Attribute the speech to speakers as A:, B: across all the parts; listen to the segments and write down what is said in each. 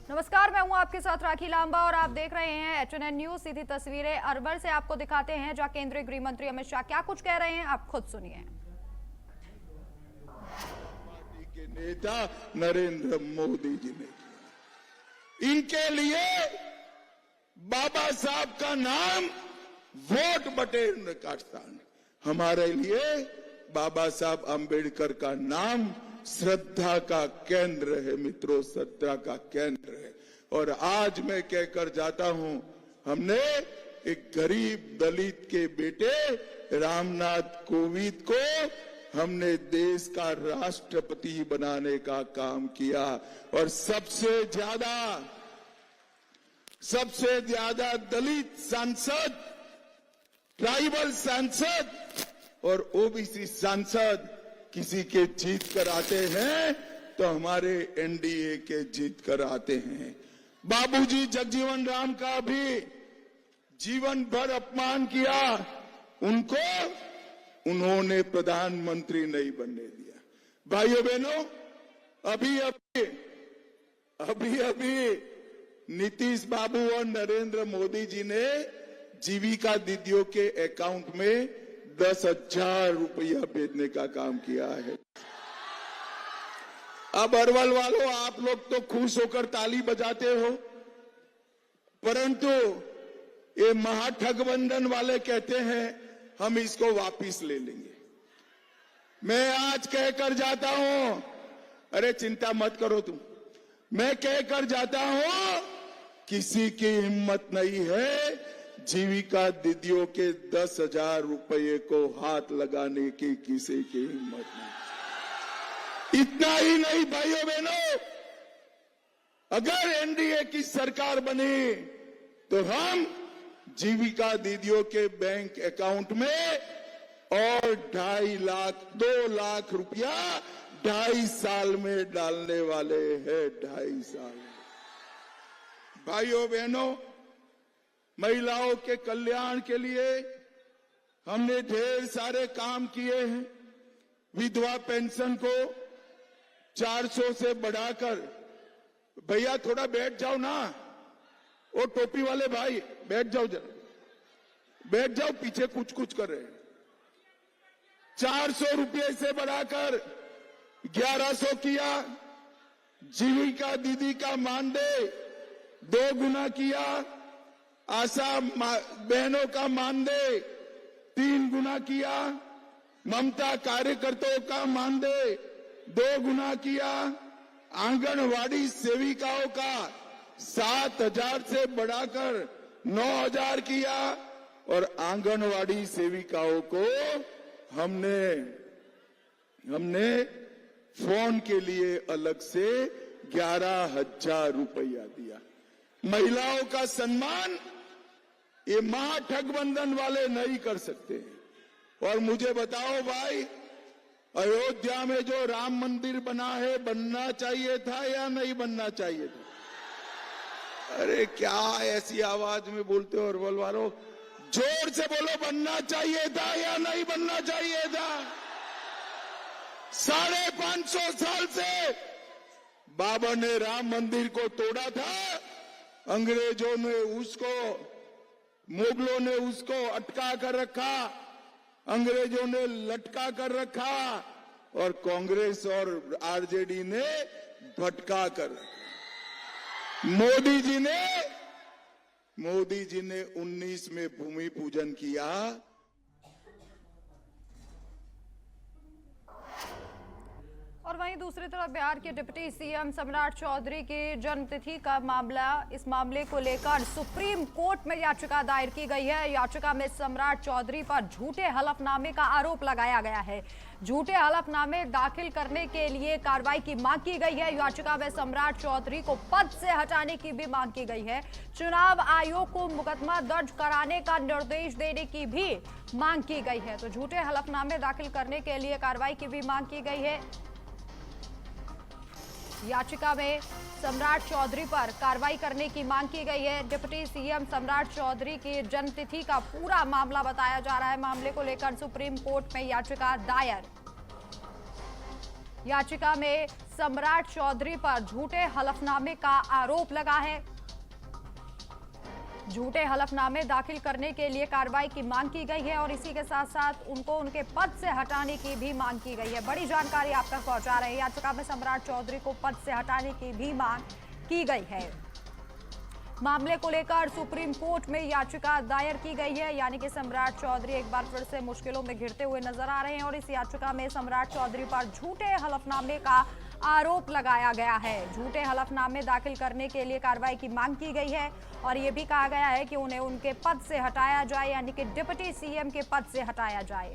A: नमस्कार, मैं हूं आपके साथ राखी लांबा और आप देख रहे हैं HNN न्यूज। सीधी तस्वीरें अरवल से आपको दिखाते हैं, जहां केंद्रीय गृह मंत्री अमित शाह क्या कुछ कह रहे हैं, आप खुद सुनिए।
B: पार्टी के नेता नरेंद्र मोदी जी ने किया। इनके लिए बाबा साहब का नाम वोट बटोरने का स्थान, हमारे लिए बाबा साहब अंबेडकर का नाम श्रद्धा का केंद्र है मित्रों, श्रद्धा का केंद्र है। और आज मैं कहकर जाता हूं, हमने एक गरीब दलित के बेटे रामनाथ कोविंद को हमने देश का राष्ट्रपति बनाने का काम किया। और सबसे ज्यादा दलित सांसद, ट्राइबल सांसद और ओबीसी सांसद किसी के जीत कर आते हैं तो हमारे एनडीए के जीत कर आते हैं। बाबूजी जगजीवन राम का भी जीवन भर अपमान किया, उनको उन्होंने प्रधानमंत्री नहीं बनने दिया। भाइयों बहनों, अभी नीतीश बाबू और नरेंद्र मोदी जी ने जीविका दीदियों के अकाउंट में 10,000 रुपया भेजने का काम किया है। अब अरवल वालों, आप लोग तो खुश होकर ताली बजाते हो, परंतु ये महाठगबंधन वाले कहते हैं हम इसको वापिस ले लेंगे। मैं आज कहकर जाता हूं, अरे चिंता मत करो तुम, मैं कहकर जाता हूं किसी की हिम्मत नहीं है जीविका दीदियों के 10,000 रुपये को हाथ लगाने की, किसी की हिम्मत नहीं। इतना ही नहीं भाइयों बहनों, अगर एनडीए की सरकार बनी तो हम जीविका दीदियों के बैंक अकाउंट में और 2 लाख रुपया 2.5 साल में डालने वाले हैं। 2.5 साल। भाइयों बहनों, महिलाओं के कल्याण के लिए हमने ढेर सारे काम किए हैं। विधवा पेंशन को 400 से बढ़ाकर, भैया थोड़ा बैठ जाओ ना, वो टोपी वाले भाई बैठ जाओ, जरा बैठ जाओ, पीछे कुछ कर रहे हैं। 400 रुपये से बढ़ाकर 1100 किया। जीविका दीदी का मानदेय 2 गुना किया। आशा बहनों का मानदेय 3 गुना किया। ममता कार्यकर्ताओं का मानदेय 2 गुना किया। आंगनवाड़ी सेविकाओं का 7,000 से बढ़ाकर 9,000 किया। और आंगनवाड़ी सेविकाओं को हमने फोन के लिए अलग से 11,000 रुपया दिया। महिलाओं का सम्मान ये महाठगबंधन वाले नहीं कर सकते। और मुझे बताओ भाई, अयोध्या में जो राम मंदिर बना है, बनना चाहिए था या नहीं बनना चाहिए था? अरे क्या ऐसी आवाज में बोलते हो अरवल वालों, जोर से बोलो, बनना चाहिए था या नहीं बनना चाहिए था? 550 साल से बाबर ने राम मंदिर को तोड़ा था, अंग्रेजों ने उसको, मुगलों ने उसको अटका कर रखा, अंग्रेजों ने लटका कर रखा और कांग्रेस और आरजेडी ने भटका कर रखा। मोदी जी ने 19 में भूमि पूजन किया।
A: और वहीं दूसरी तरफ बिहार के डिप्टी सीएम सम्राट चौधरी की जन्मतिथि का मामला, इस मामले को लेकर सुप्रीम कोर्ट में याचिका दायर की गई है। याचिका में सम्राट चौधरी पर झूठे हलफनामे का आरोप लगाया गया है। झूठे हलफनामे दाखिल करने के लिए कार्रवाई की मांग की गई है। याचिका में सम्राट चौधरी को पद से हटाने की भी मांग की गई है। चुनाव आयोग को मुकदमा दर्ज कराने का निर्देश देने की भी मांग की गई है। तो झूठे हलफनामे दाखिल करने के लिए कार्रवाई की भी मांग की गई है। याचिका में सम्राट चौधरी पर कार्रवाई करने की मांग की गई है। डिप्टी सीएम सम्राट चौधरी की जन्मतिथि का पूरा मामला बताया जा रहा है। मामले को लेकर सुप्रीम कोर्ट में याचिका दायर। याचिका में सम्राट चौधरी पर झूठे हलफनामे का आरोप लगा है। झूठे हलफनामे दाखिल करने के लिए कार्रवाई की मांग की गई है और इसी के साथ साथ उनको उनके पद से हटाने की भी मांग की गई है। बड़ी जानकारी आप तक पहुंचा रहे हैं। याचिका में सम्राट चौधरी को पद से हटाने की भी मांग की गई है। मामले को लेकर सुप्रीम कोर्ट में याचिका दायर की गई है, यानी कि सम्राट चौधरी एक बार फिर से मुश्किलों में घिरते हुए नजर आ रहे हैं और इस याचिका में सम्राट चौधरी पर झूठे हलफनामे का आरोप लगाया गया है। झूठे हलफनामे दाखिल करने के लिए कार्रवाई की मांग की गई है और यह भी कहा गया है कि उन्हें उनके पद से हटाया जाए, यानी कि डिप्टी सीएम के पद से हटाया जाए।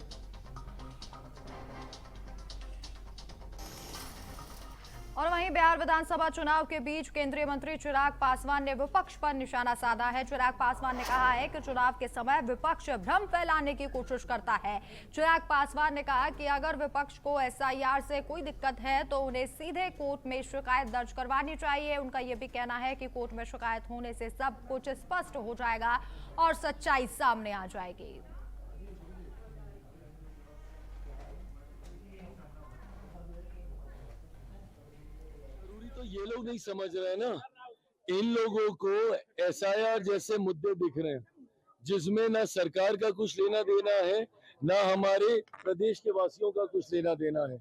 A: और वहीं बिहार विधानसभा चुनाव के बीच केंद्रीय मंत्री चिराग पासवान ने विपक्ष पर निशाना साधा है। चिराग पासवान ने कहा है कि चुनाव के समय विपक्ष भ्रम फैलाने की कोशिश करता है। चिराग पासवान ने कहा कि अगर विपक्ष को एसआईआर से कोई दिक्कत है तो उन्हें सीधे कोर्ट में शिकायत दर्ज करवानी चाहिए। उनका यह भी कहना है कि कोर्ट में शिकायत होने से सब कुछ स्पष्ट हो जाएगा और सच्चाई सामने आ जाएगी।
C: तो ये लोग नहीं समझ रहे ना, इन लोगों को एसआईआर जैसे मुद्दे दिख रहे हैं जिसमें ना सरकार का कुछ लेना देना है, ना हमारे प्रदेश के वासियों का कुछ लेना देना है।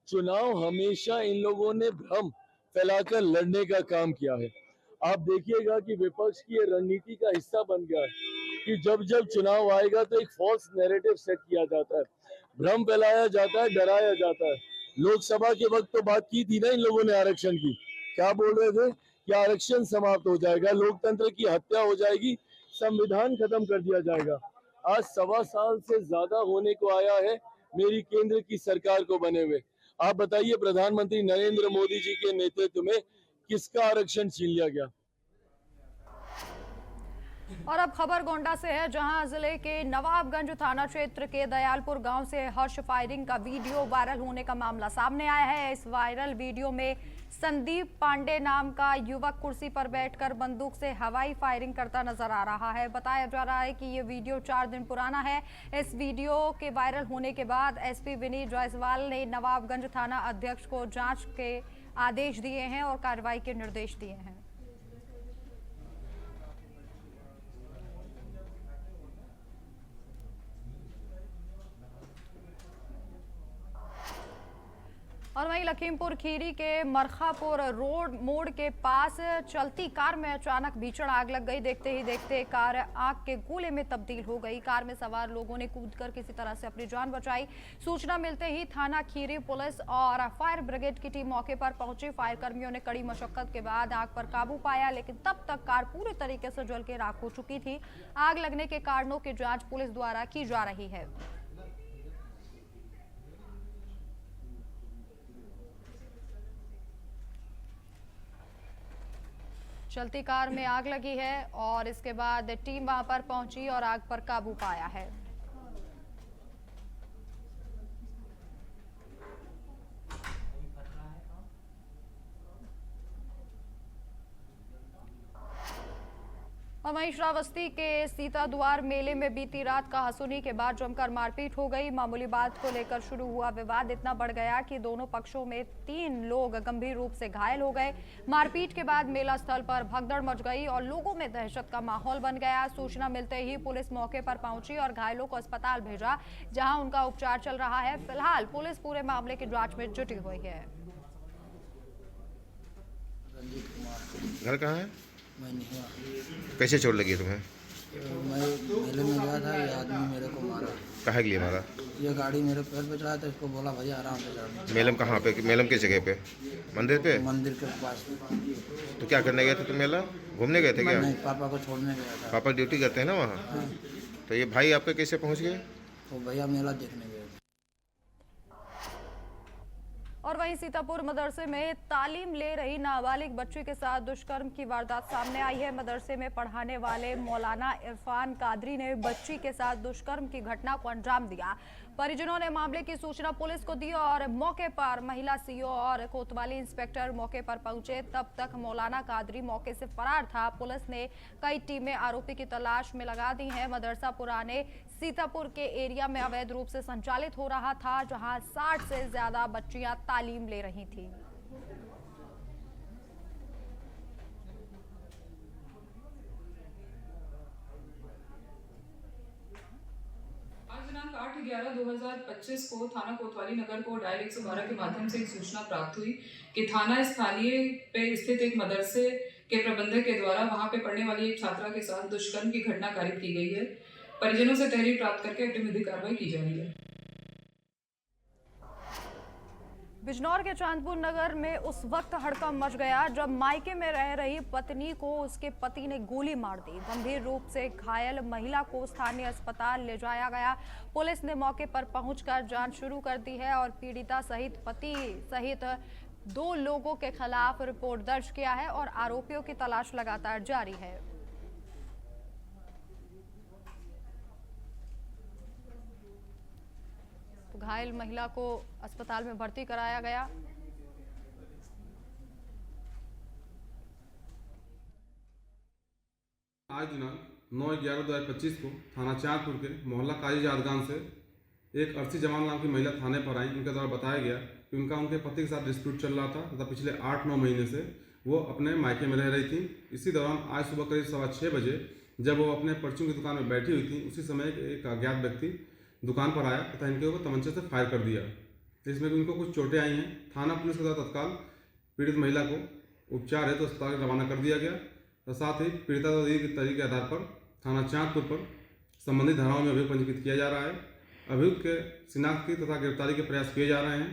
C: चुनाव हमेशा इन लोगों ने भ्रम फैलाकर लड़ने का काम किया है। आप देखिएगा कि विपक्ष की ये रणनीति का हिस्सा बन गया है कि जब जब चुनाव आएगा तो एक फॉल्स नैरेटिव सेट किया जाता है, भ्रम फैलाया जाता है, डराया जाता है। लोकसभा के वक्त तो बात की थी ना इन लोगों ने आरक्षण की, क्या बोल रहे थे कि आरक्षण समाप्त हो जाएगा, लोकतंत्र की हत्या हो जाएगी, संविधान खत्म कर दिया जाएगा। आज 1.25 साल से ज्यादा होने को आया है मेरी केंद्र की सरकार को बने हुए। आप बताइए प्रधानमंत्री नरेंद्र मोदी जी के नेतृत्व में किसका आरक्षण छीन लिया गया।
A: और अब खबर गोंडा से है, जहां जिले के नवाबगंज थाना क्षेत्र के दयालपुर गांव से हर्ष फायरिंग का वीडियो वायरल होने का मामला सामने आया है। इस वायरल वीडियो में संदीप पांडे नाम का युवक कुर्सी पर बैठकर बंदूक से हवाई फायरिंग करता नजर आ रहा है। बताया जा रहा है कि ये वीडियो 4 दिन पुराना है। इस वीडियो के वायरल होने के बाद एसपी विनीत जायसवाल ने नवाबगंज थाना अध्यक्ष को जांच के आदेश दिए हैं और कार्रवाई के निर्देश दिए हैं। और वहीं लखीमपुर खीरी के मरखापुर रोड मोड़ के पास चलती कार में अचानक भीषण आग लग गई। देखते ही देखते कार आग के गोले में तब्दील हो गई। कार में सवार लोगों ने कूदकर किसी तरह से अपनी जान बचाई। सूचना मिलते ही थाना खीरी पुलिस और फायर ब्रिगेड की टीम मौके पर पहुंची। फायर कर्मियों ने कड़ी मशक्कत के बाद आग पर काबू पाया, लेकिन तब तक कार पूरी तरीके से जल के राख हो चुकी थी। आग लगने के कारणों की जाँच पुलिस द्वारा की जा रही है। चलती कार में आग लगी है और इसके बाद टीम वहां पर पहुंची और आग पर काबू पाया है। और वहीं श्रावस्ती के सीताद्वार मेले में बीती रात कहासुनी के बाद जमकर मारपीट हो गई। मामूली बात को लेकर शुरू हुआ विवाद इतना बढ़ गया कि दोनों पक्षों में 3 लोग गंभीर रूप से घायल हो गए। मारपीट के बाद मेला स्थल पर भगदड़ मच गई और लोगों में दहशत का माहौल बन गया। सूचना मिलते ही पुलिस मौके पर पहुंची और घायलों को अस्पताल भेजा, जहां उनका उपचार चल रहा है। फिलहाल पुलिस पूरे मामले की जांच में जुटी हुई है।
D: घर कहाँ है? कैसे चोट लगी है तुम्हें?
E: मैं मेले में गया था, ये आदमी मेरे को मारा।
D: कहाँ के लिए मारा?
E: ये गाड़ी मेरे पैर पे चढ़ाया था, इसको बोला भैया आराम से चढ़ा।
D: मेलम कहाँ पे? मेलम किस जगह पे? मंदिर पे?
E: मंदिर के पास।
D: तो क्या करने गए थे तुम? मेला घूमने गए थे क्या?
E: नहीं, पापा को छोड़ने गया था।
D: पापा ड्यूटी करते हैं ना वहाँ?
E: हाँ।
D: तो ये भाई आपके कैसे पहुँच गए?
E: तो भैया मेला देखने गए।
A: और वहीं सीतापुर मदरसे में तालीम ले रही नाबालिग बच्ची के साथ दुष्कर्म की वारदात सामने आई है। मदरसे में पढ़ाने वाले मौलाना इरफान कादरी ने बच्ची के साथ दुष्कर्म की घटना को अंजाम दिया। परिजनों ने मामले की सूचना पुलिस को दी और मौके पर महिला सीओ और कोतवाली इंस्पेक्टर मौके पर पहुंचे। तब तक मौलाना कादरी मौके से फरार था। पुलिस ने कई टीमें आरोपी की तलाश में लगा दी हैं। मदरसा पुराने सीतापुर के एरिया में अवैध रूप से संचालित हो रहा था, जहां 60 से ज्यादा बच्चियां तालीम ले रही थी।
F: 11/2025 को थाना कोतवाली नगर को डायल 112 के माध्यम से एक सूचना प्राप्त हुई कि थाना स्थानीय पे स्थित एक मदरसे के प्रबंधक के द्वारा वहां पे पढ़ने वाली एक छात्रा के साथ दुष्कर्म की घटना कारित की गई है। परिजनों से तहरीर प्राप्त करके अग्रिम विधिक कार्रवाई की जा रही है।
A: बिजनौर के चांदपुर नगर में उस वक्त हड़कंप मच गया जब मायके में रह रही पत्नी को उसके पति ने गोली मार दी। गंभीर रूप से घायल महिला को स्थानीय अस्पताल ले जाया गया। पुलिस ने मौके पर पहुंचकर जांच शुरू कर दी है और पीड़िता सहित पति सहित 2 लोगों के खिलाफ रिपोर्ट दर्ज किया है और आरोपियों की तलाश लगातार जारी है। घायल महिला को अस्पताल में भर्ती कराया गया।
G: आज दिनांक 9/11/2025 को थाना चांदपुर के मोहल्ला काजी यादगान से एक अर्सी जवान नाम की महिला थाने पर आई। उनके द्वारा बताया गया कि उनके पति के साथ डिस्प्यूट चल रहा था तथा पिछले 8-9 महीने से वो अपने मायके में रह रही थी। इसी दौरान आज सुबह करीब 6:15 बजे जब वो अपने परचून की दुकान में बैठी हुई थी, उसी समय एक अज्ञात व्यक्ति दुकान पर आया तथा इनके ऊपर तमंचे से फायर कर दिया, जिसमें इनको कुछ चोटें आई हैं। थाना पुलिस के द्वारा तत्काल पीड़ित महिला को उपचार हेतु अस्पताल रवाना कर दिया गया और साथ ही पीड़िता द्वारा दी गई तरीके के आधार पर थाना चांदपुर पर संबंधित धाराओं में अभियोग पंजीकृत किया जा रहा है। अभियुक्त के शिनाख्त की तथा गिरफ्तारी के प्रयास किए जा रहे हैं।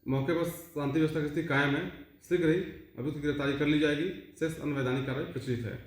G: मौके पर शांति व्यवस्था की स्थिति कायम है। शीघ्र ही अभियुक्त की गिरफ्तारी कर ली जाएगी। शेष अनवैधानिक कार्रवाई प्रचलित है।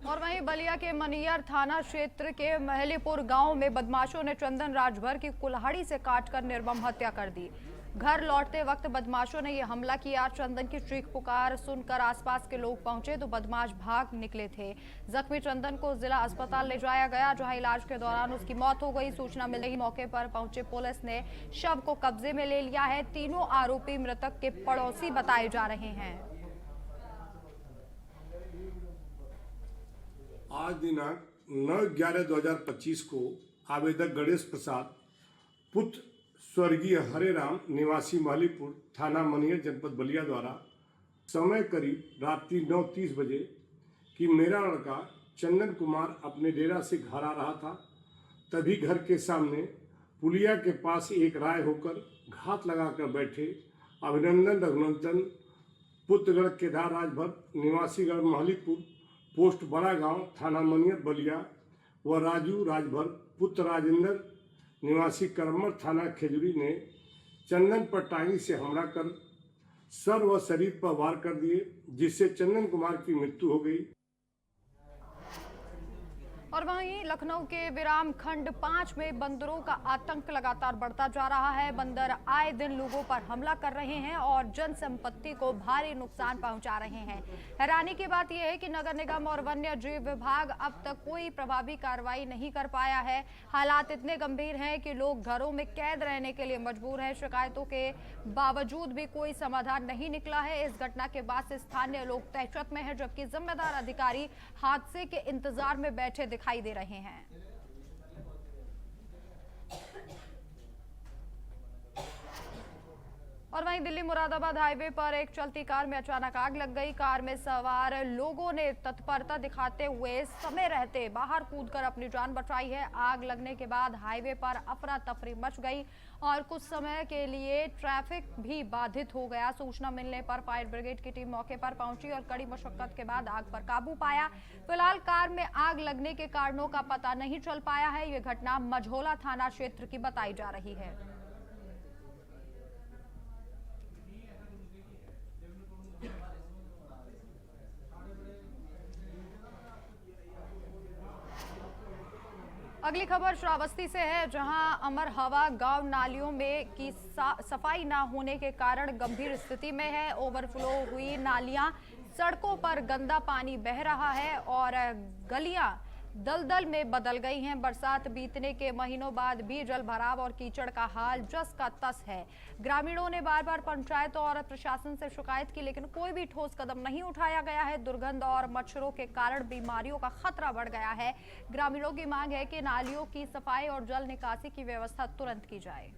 A: और वहीं बलिया के मनियर थाना क्षेत्र के महलीपुर गांव में बदमाशों ने चंदन राजभर की कुल्हाड़ी से काटकर निर्मम हत्या कर दी। घर लौटते वक्त बदमाशों ने यह हमला किया। चंदन की चीख पुकार सुनकर आसपास के लोग पहुंचे तो बदमाश भाग निकले थे। जख्मी चंदन को जिला अस्पताल ले जाया गया, जहां इलाज के दौरान उसकी मौत हो गई। सूचना मिलने ही मौके पर पहुंचे पुलिस ने शव को कब्जे में ले लिया है। तीनों आरोपी मृतक के पड़ोसी बताए जा रहे हैं।
H: आज दिनांक 9/11/2025 को आवेदक गणेश प्रसाद पुत्र स्वर्गीय हरे राम निवासी महलीपुर थाना मनियर जनपद बलिया द्वारा समय करीब रात्रि 9:30 बजे कि मेरा लड़का चंदन कुमार अपने डेरा से घर आ रहा था, तभी घर के सामने पुलिया के पास एक राय होकर घात लगाकर बैठे अभिनंदन रघुनंदन पुत्रगढ़ केदार राजभर निवासीगढ़ महलीपुर पोस्ट बड़ा गांव थाना मनियर बलिया व राजू राजभर पुत्र राजेंद्र निवासी करमर थाना खेजूरी ने चंदन पर टांगी से हमला कर सर व शरीर पर वार कर दिए, जिससे चंदन कुमार की मृत्यु हो गई।
A: और वहीं लखनऊ के विराम खंड 5 में बंदरों का आतंक लगातार बढ़ता जा रहा है। बंदर आए दिन लोगों पर हमला कर रहे हैं और जन संपत्ति को भारी नुकसान पहुंचा रहे हैं। हैरानी की बात यह है कि नगर निगम और वन्य जीव विभाग अब तक कोई प्रभावी कार्रवाई नहीं कर पाया है। हालात इतने गंभीर हैं कि लोग घरों में कैद रहने के लिए मजबूर हैं। शिकायतों के बावजूद भी कोई समाधान नहीं निकला है। इस घटना के बाद से स्थानीय लोग दहशत में हैं, जबकि जिम्मेदार अधिकारी हादसे के इंतजार में बैठे दिखाई दे रहे हैं। और वहीं दिल्ली मुरादाबाद हाईवे पर एक चलती कार में अचानक आग लग गई। कार में सवार लोगों ने तत्परता दिखाते हुए समय रहते बाहर कूदकर अपनी जान बचाई है। आग लगने के बाद हाईवे पर अफरा तफरी मच गई और कुछ समय के लिए ट्रैफिक भी बाधित हो गया। सूचना मिलने पर फायर ब्रिगेड की टीम मौके पर पहुंची और कड़ी मशक्कत के बाद आग पर काबू पाया। फिलहाल कार में आग लगने के कारणों का पता नहीं चल पाया है। यह घटना मझौला थाना क्षेत्र की बताई जा रही है। अगली खबर श्रावस्ती से है, जहां अमर हवा गांव नालियों में की सफाई ना होने के कारण गंभीर स्थिति में है। ओवरफ्लो हुई नालियां, सड़कों पर गंदा पानी बह रहा है और गलियां दलदल में बदल गई हैं। बरसात बीतने के महीनों बाद भी जल भराव और कीचड़ का हाल जस का तस है। ग्रामीणों ने बार बार पंचायत और प्रशासन से शिकायत की, लेकिन कोई भी ठोस कदम नहीं उठाया गया है। दुर्गंध और मच्छरों के कारण बीमारियों का खतरा बढ़ गया है। ग्रामीणों की मांग है कि नालियों की सफाई और जल निकासी की व्यवस्था तुरंत की जाए।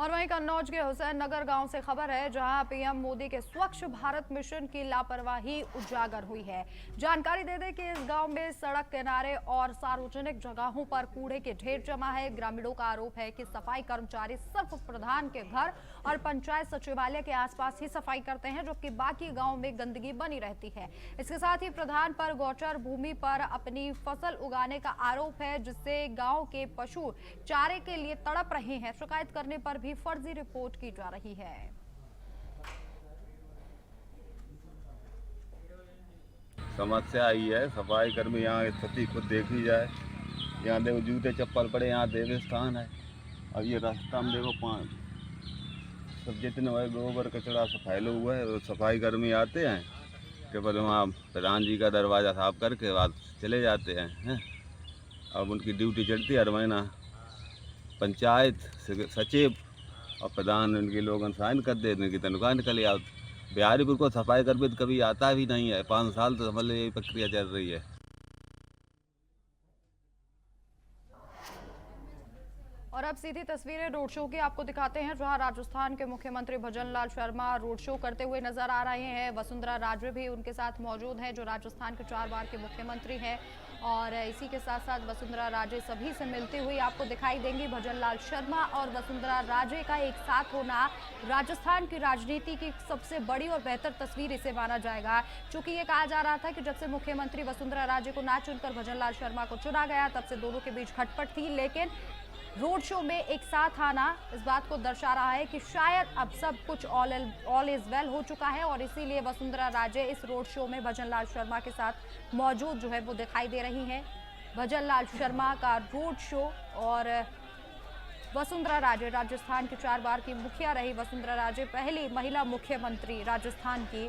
A: और वहीं कन्नौज के हुसैन नगर गांव से खबर है, जहां पीएम मोदी के स्वच्छ भारत मिशन की लापरवाही उजागर हुई है। जानकारी दे दें कि इस गांव में सड़क किनारे और सार्वजनिक जगहों पर कूड़े के ढेर जमा है। ग्रामीणों का आरोप है कि सफाई कर्मचारी सिर्फ प्रधान के घर और पंचायत सचिवालय के आसपास ही सफाई करते हैं, जबकि बाकी गाँव में गंदगी बनी रहती है। इसके साथ ही प्रधान पर गौचर भूमि पर अपनी फसल उगाने का आरोप है, जिससे गाँव के पशु चारे के लिए तड़प रहे हैं। शिकायत करने पर भी फर्जी रिपोर्ट की जा रही है।
I: समस्या आई है, सफाई कर्मी यहाँ स्थिति खुद देखी जाए। यहाँ देखो जूते चप्पल पड़े, यहाँ देव स्थान है। अब ये रास्ता में देखो सब जितने भाई गोबर कचड़ा से फैले हुआ है, वो सफाई कर्मी आते हैं केवल वहाँ प्रधान जी का दरवाज़ा साफ करके बाद चले जाते हैं। अब उनकी ड्यूटी चलती है हर महीना। पंचायत सचिव और प्रधान उनके लोग साइन कर देते हैं कि तनख्वाह निकल आती। बिहारीपुर को सफाई कर्मी तो कभी आता भी नहीं है। 5 साल तो समझ लो यही प्रक्रिया चल रही है।
A: और अब सीधी तस्वीरें रोड शो की आपको दिखाते हैं, जहां राजस्थान के मुख्यमंत्री भजन लाल शर्मा रोड शो करते हुए नजर आ रहे हैं। वसुंधरा राजे भी उनके साथ मौजूद हैं, जो राजस्थान के 4 बार के मुख्यमंत्री हैं। और इसी के साथ साथ वसुंधरा राजे सभी से मिलती हुई आपको दिखाई देंगी। भजन लाल शर्मा और वसुंधरा राजे का एक साथ होना राजस्थान की राजनीति की सबसे बड़ी और बेहतर तस्वीर इसे माना जाएगा, क्योंकि ये कहा जा रहा था कि जब से मुख्यमंत्री वसुंधरा राजे को ना चुनकर भजन लाल शर्मा को चुना गया, तब से दोनों के बीच खटपट थी। लेकिन रोड शो में एक साथ आना इस बात को दर्शा रहा है कि शायद अब सब कुछ ऑल इज वेल हो चुका है, और इसीलिए वसुंधरा राजे इस रोड शो में भजन लाल शर्मा के साथ मौजूद जो है वो दिखाई दे रही हैं। भजन लाल शर्मा का रोड शो और वसुंधरा राजे राजस्थान की 4 बार की मुखिया रही वसुंधरा राजे पहली महिला मुख्यमंत्री राजस्थान की।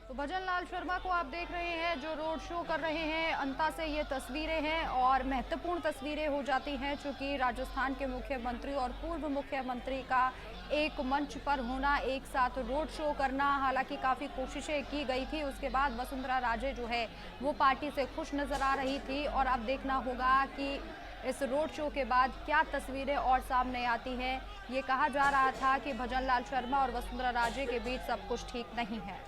A: तो भजन लाल शर्मा को आप देख रहे हैं जो रोड शो कर रहे हैं। अंता से ये तस्वीरें हैं और महत्वपूर्ण तस्वीरें हो जाती हैं, चूंकि राजस्थान के मुख्यमंत्री और पूर्व मुख्यमंत्री का एक मंच पर होना, एक साथ रोड शो करना। हालांकि काफ़ी कोशिशें की गई थी, उसके बाद वसुंधरा राजे जो है वो पार्टी से खुश नज़र आ रही थी। और अब देखना होगा कि इस रोड शो के बाद क्या तस्वीरें और सामने आती हैं। ये कहा जा रहा था कि भजन लाल शर्मा और वसुंधरा राजे के बीच सब कुछ ठीक नहीं है।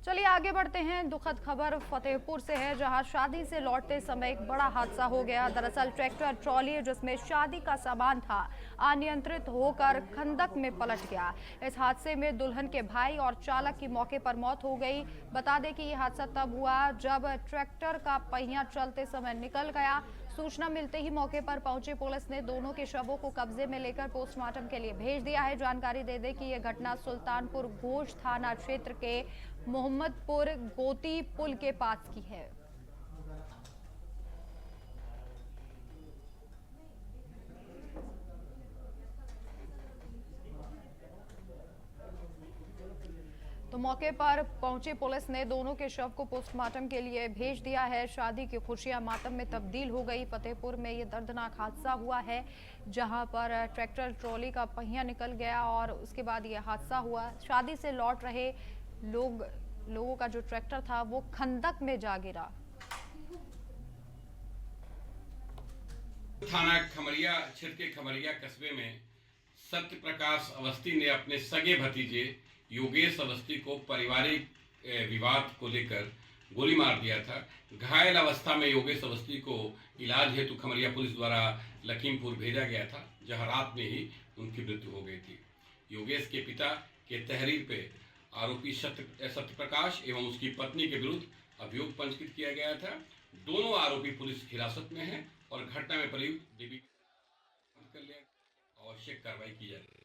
A: चलिए आगे बढ़ते हैं। दुखद खबर फतेहपुर से है, जहां शादी से लौटते समय एक बड़ा हादसा हो गया। दरअसल ट्रैक्टर ट्रॉली जिसमें शादी का सामान था, अनियंत्रित होकर खंदक में पलट गया। इस हादसे में दुल्हन के भाई और चालक की मौके पर मौत हो गई। बता दें कि यह हादसा तब हुआ जब ट्रैक्टर का पहिया चलते समय निकल गया। सूचना मिलते ही मौके पर पहुंची पुलिस ने दोनों के शवों को कब्जे में लेकर पोस्टमार्टम के लिए भेज दिया है। जानकारी दे दें कि यह घटना सुल्तानपुर घोष थाना क्षेत्र के मोहम्मदपुर गोती पुल के पास की है। तो मौके पर पहुंची पुलिस ने दोनों के शव को पोस्टमार्टम के लिए भेज दिया है। शादी की खुशियां मातम में तब्दील हो गई। फतेहपुर में ये दर्दनाक हादसा हुआ है, जहां पर ट्रैक्टर ट्रॉली का पहिया निकल गया और उसके बाद ये हादसा हुआ। शादी से लौट रहे लोगों का जो ट्रैक्टर था वो खंदक में जा गिरा।
J: थाना खमरिया क्षेत्र के खमरिया कस्बे में सत्य प्रकाश अवस्थी ने अपने सगे भतीजे योगेश अवस्थी को पारिवारिक विवाद को लेकर गोली मार दिया था। घायल अवस्था में योगेश अवस्थी को इलाज हेतु खमरिया पुलिस द्वारा लखीमपुर भेजा गया था, जहां रात में ही उनकी मृत्यु हो गई थी। योगेश के पिता के तहरीर पे आरोपी सत्य प्रकाश एवं उसकी पत्नी के विरुद्ध अभियोग पंजीकृत किया गया था। दोनों आरोपी पुलिस हिरासत में हैं और घटना में प्रयुक्त डीबी कर लिया, आवश्यक कार्रवाई की जाएगी।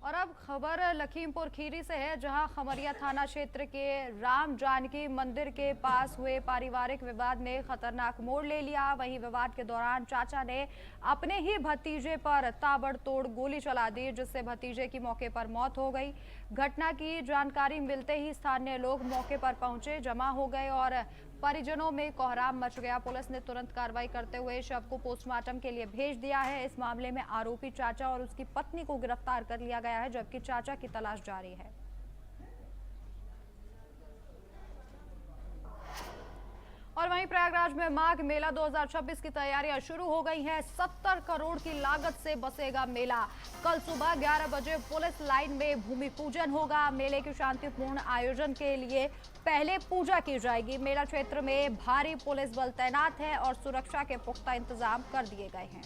A: और अब खबर लखीमपुर खीरी से है, जहां खमरिया थाना क्षेत्र के राम जानकी मंदिर के पास हुए पारिवारिक विवाद ने खतरनाक मोड़ ले लिया। वहीं विवाद के दौरान चाचा ने अपने ही भतीजे पर ताबड़तोड़ गोली चला दी, जिससे भतीजे की मौके पर मौत हो गई। घटना की जानकारी मिलते ही स्थानीय लोग मौके पर पहुंचे, जमा हो गए और परिजनों में कोहराम मच गया। पुलिस ने तुरंत कार्रवाई करते हुए शव को पोस्टमार्टम के लिए भेज दिया है। इस मामले में आरोपी चाचा और उसकी पत्नी को गिरफ्तार कर लिया गया है, जबकि चाचा की तलाश जारी है। और वहीं प्रयागराज में माघ मेला 2026 की तैयारियां शुरू हो गई हैं। 70 करोड़ की लागत से बसेगा मेला। कल सुबह 11 बजे पुलिस लाइन में भूमि पूजन होगा। मेले के शांतिपूर्ण आयोजन के लिए पहले पूजा की जाएगी। मेला क्षेत्र में भारी पुलिस बल तैनात है और सुरक्षा के पुख्ता इंतजाम कर दिए गए हैं।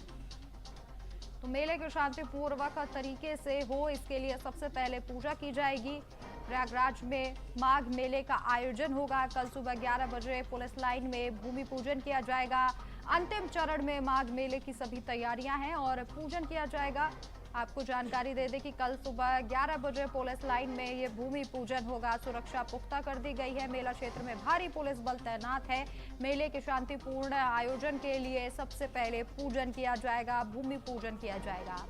A: तो मेले के शांतिपूर्वक तरीके से हो, इसके लिए सबसे पहले पूजा की जाएगी। प्रयागराज में माघ मेले का आयोजन होगा। कल सुबह 11 बजे पुलिस लाइन में भूमि पूजन किया जाएगा। अंतिम चरण में माघ मेले की सभी तैयारियां हैं और पूजन किया जाएगा। आपको जानकारी दे दें कि कल सुबह 11 बजे पुलिस लाइन में ये भूमि पूजन होगा। सुरक्षा पुख्ता कर दी गई है। मेला क्षेत्र में भारी पुलिस बल तैनात है। मेले के शांतिपूर्ण आयोजन के लिए सबसे पहले पूजन किया जाएगा, भूमि पूजन किया जाएगा।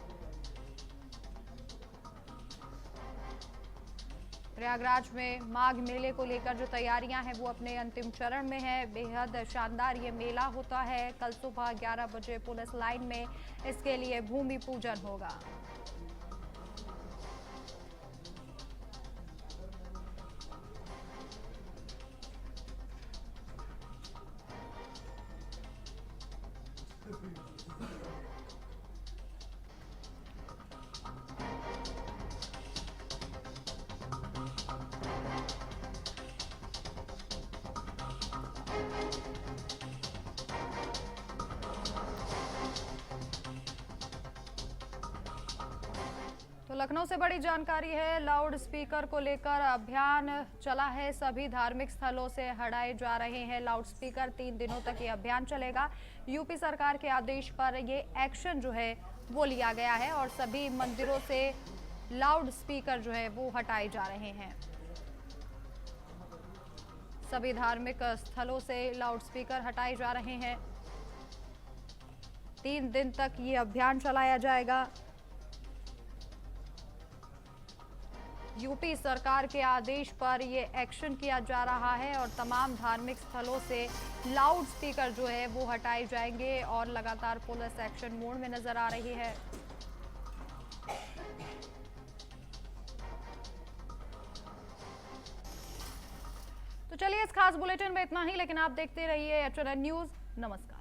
A: प्रयागराज में माघ मेले को लेकर जो तैयारियां हैं वो अपने अंतिम चरण में है। बेहद शानदार ये मेला होता है। कल सुबह 11 बजे पुलिस लाइन में इसके लिए भूमि पूजन होगा। तो लखनऊ से बड़ी जानकारी है। लाउड स्पीकर को लेकर अभियान चला है। सभी धार्मिक स्थलों से हटाए जा रहे हैं लाउड स्पीकर। 3 दिनों तक ये अभियान चलेगा। यूपी सरकार के आदेश पर ये एक्शन जो है वो लिया गया है और सभी मंदिरों से लाउड स्पीकर जो है वो हटाए जा रहे हैं। सभी धार्मिक स्थलों से लाउड स्पीकर हटाए जा रहे हैं। 3 दिन तक ये अभियान चलाया जाएगा। यूपी सरकार के आदेश पर ये एक्शन किया जा रहा है और तमाम धार्मिक स्थलों से लाउड स्पीकर जो है वो हटाए जाएंगे और लगातार पुलिस एक्शन मोड में नजर आ रही है। तो चलिए, इस खास बुलेटिन में इतना ही, लेकिन आप देखते रहिए HNN न्यूज़। नमस्कार।